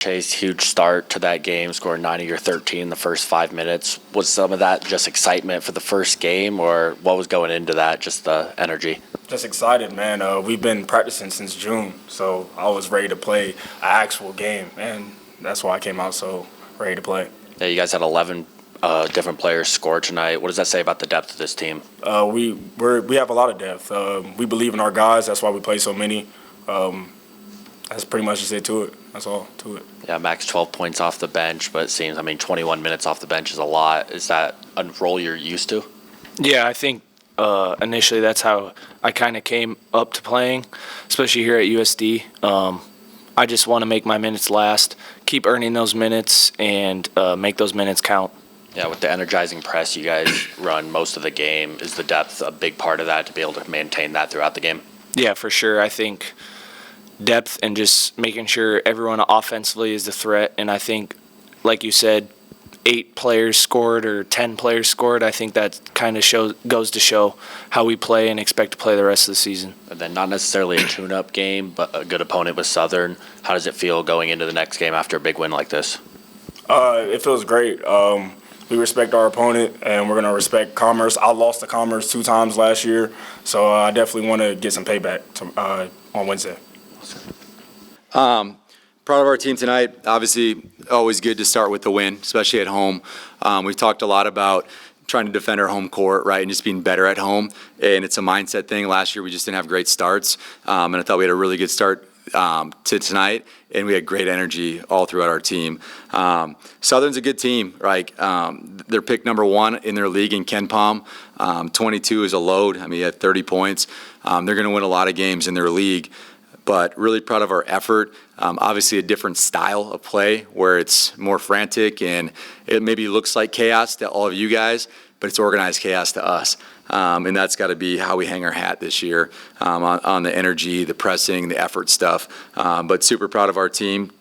Chase, huge start to that game, scoring 9 of your 13 in the first 5 minutes. Was some of that just excitement for the first game, or what was going into that, just the energy? Just excited, man. We've been practicing since June, so I was ready to play an actual game, and that's why I came out so ready to play. Yeah, you guys had 11 different players score tonight. What does that say about the depth of this team? We have a lot of depth. We believe in our guys. That's why we play so many. That's pretty much just it to it. That's all to it. Yeah, max 12 points off the bench, but it seems, 21 minutes off the bench is a lot. Is that a role you're used to? Yeah, I think initially that's how I kind of came up to playing, especially here at USD. I just want to make my minutes last, keep earning those minutes, and make those minutes count. Yeah, with the energizing press you guys run most of the game, is the depth a big part of that to be able to maintain that throughout the game? Yeah, for sure. I think depth and just making sure everyone offensively is the threat. And I think, like you said, 8 players scored or 10 players scored. I think that kind of goes to show how we play and expect to play the rest of the season. And then not necessarily a tune-up game, but a good opponent with Southern. How does it feel going into the next game after a big win like this? It feels great. We respect our opponent, and we're going to respect Commerce. I lost to Commerce 2 times last year, so I definitely want to get some payback on Wednesday. Proud of our team tonight. Obviously, always good to start with the win, especially at home. We've talked a lot about trying to defend our home court, right, and just being better at home. And it's a mindset thing. Last year, we just didn't have great starts, and I thought we had a really good start to tonight, and we had great energy all throughout our team. Southern's a good team, right? They're picked number 1 in their league in KenPom. 22 is a load. He had 30 points. They're going to win a lot of games in their league. But really proud of our effort. Obviously a different style of play where it's more frantic and it maybe looks like chaos to all of you guys, but it's organized chaos to us. And that's got to be how we hang our hat this year on the energy, the pressing, the effort stuff. But super proud of our team.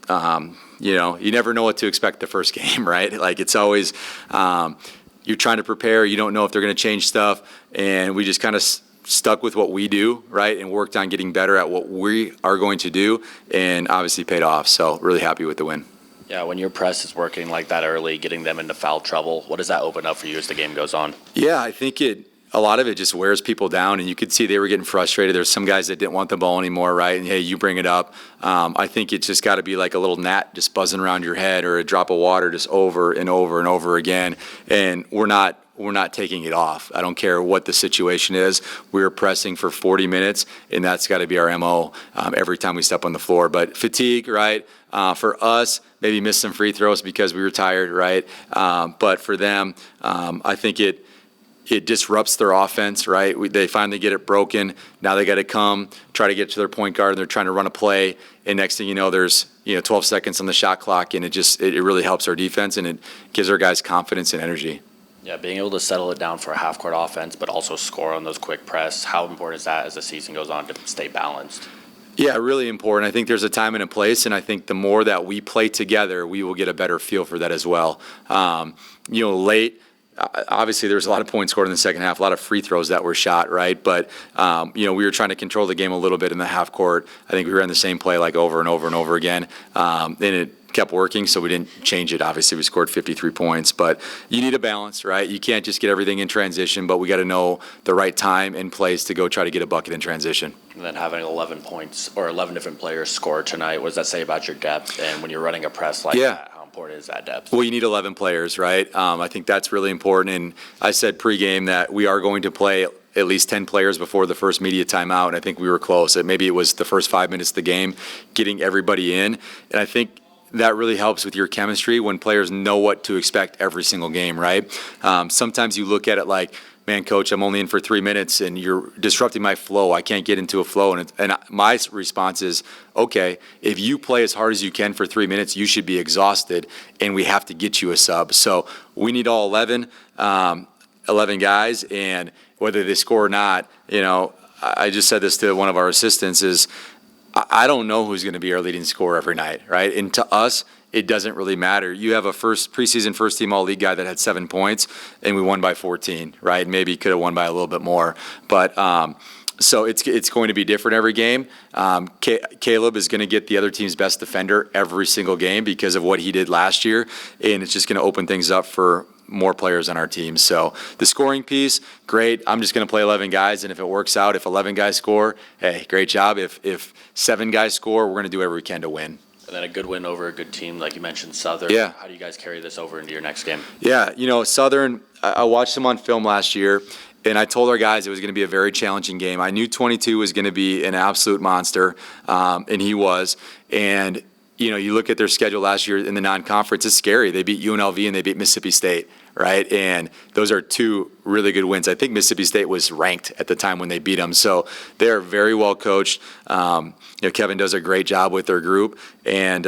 You never know what to expect the first game, right? Like it's always you're trying to prepare. You don't know if they're going to change stuff. And we just kind of stuck with what we do, right, and worked on getting better at what we are going to do, and obviously paid off. So really happy with the win. Yeah, when your press is working like that early, getting them into foul trouble, what does that open up for you as the game goes on? Yeah, I think a lot of it just wears people down, and you could see they were getting frustrated. There's some guys that didn't want the ball anymore, right? And hey, you bring it up. I think it's just got to be like a little gnat just buzzing around your head or a drop of water just over and over and over again. And we're not taking it off. I don't care what the situation is. We're pressing for 40 minutes, and that's got to be our MO every time we step on the floor. But fatigue, right? For us, maybe miss some free throws because we were tired, right? But for them, I think it disrupts their offense, right? They finally get it broken. Now they got to try to get to their point guard, and they're trying to run a play. And next thing you know, there's 12 seconds on the shot clock, and it really helps our defense, and it gives our guys confidence and energy. Yeah, being able to settle it down for a half-court offense, but also score on those quick press, how important is that as the season goes on to stay balanced? Yeah, really important. I think there's a time and a place, and I think the more that we play together, we will get a better feel for that as well. Late, obviously there's a lot of points scored in the second half, a lot of free throws that were shot, right? But, we were trying to control the game a little bit in the half court. I think we ran the same play like over and over and over again, and it kept working, so we didn't change it. Obviously, we scored 53 points, but you need a balance, right? You can't just get everything in transition, but we got to know the right time and place to go try to get a bucket in transition. And then having 11 points or 11 different players score tonight, what does that say about your depth? And when you're running a press like that, how important is that depth? Well, you need 11 players, right? I think that's really important. And I said pregame that we are going to play at least 10 players before the first media timeout, and I think we were close. Maybe it was the first 5 minutes of the game, getting everybody in. And I think that really helps with your chemistry when players know what to expect every single game, right? Sometimes you look at it like, man, coach, I'm only in for 3 minutes and you're disrupting my flow. I can't get into a flow. And my response is, okay, if you play as hard as you can for 3 minutes, you should be exhausted and we have to get you a sub. So we need all 11 guys, and whether they score or not, I just said this to one of our assistants is, I don't know who's going to be our leading scorer every night, right? And to us, it doesn't really matter. You have a preseason first-team all-league guy that had 7 points, and we won by 14, right? Maybe could have won by a little bit more. But So it's going to be different every game. Caleb is going to get the other team's best defender every single game because of what he did last year, and it's just going to open things up for more players on our team. So the scoring piece, great. I'm just going to play 11 guys, and if it works out, if 11 guys score, hey, great job. If 7 guys score, we're going to do whatever we can to win. And then a good win over a good team, like you mentioned, Southern. Yeah. How do you guys carry this over into your next game? Yeah, Southern, I watched them on film last year, and I told our guys it was going to be a very challenging game. I knew 22 was going to be an absolute monster, and he was. And, you look at their schedule last year in the non-conference, it's scary. They beat UNLV and they beat Mississippi State, right? And those are 2 really good wins. I think Mississippi State was ranked at the time when they beat them. So they're very well coached. Kevin does a great job with their group. And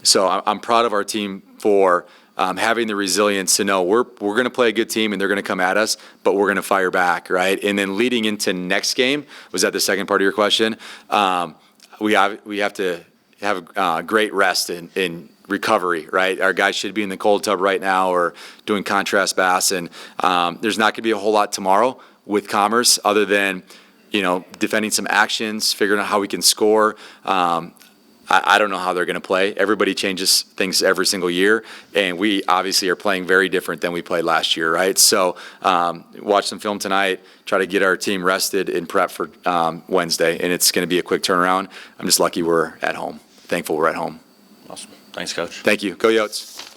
so I'm proud of our team for having the resilience to know we're going to play a good team and they're going to come at us, but we're going to fire back, right? And then leading into next game, was that the second part of your question? We have to have great rest in recovery, right? Our guys should be in the cold tub right now or doing contrast baths, and there's not going to be a whole lot tomorrow with Commerce other than, defending some actions, figuring out how we can score. I don't know how they're going to play. Everybody changes things every single year, and we obviously are playing very different than we played last year, right? So watch some film tonight, try to get our team rested and prep for Wednesday, and it's going to be a quick turnaround. I'm just lucky we're at home. Thankful we're at home. Awesome. Thanks, Coach. Thank you. Go Yotes.